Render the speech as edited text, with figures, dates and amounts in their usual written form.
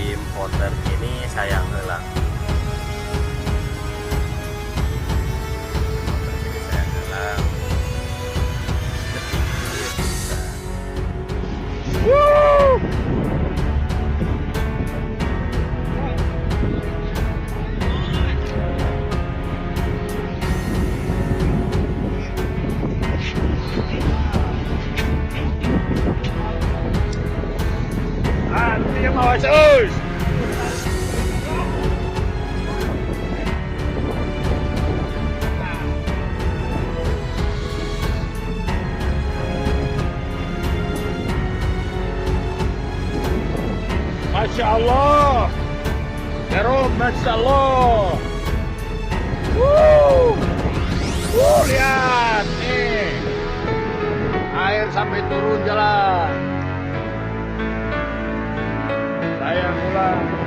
Importer ini sayang heula. Sayang heula. Dia mau us. Masya Allah, Jerome, Masya Allah. Lihat nih, air sampai turun jalan. Sayang ulang.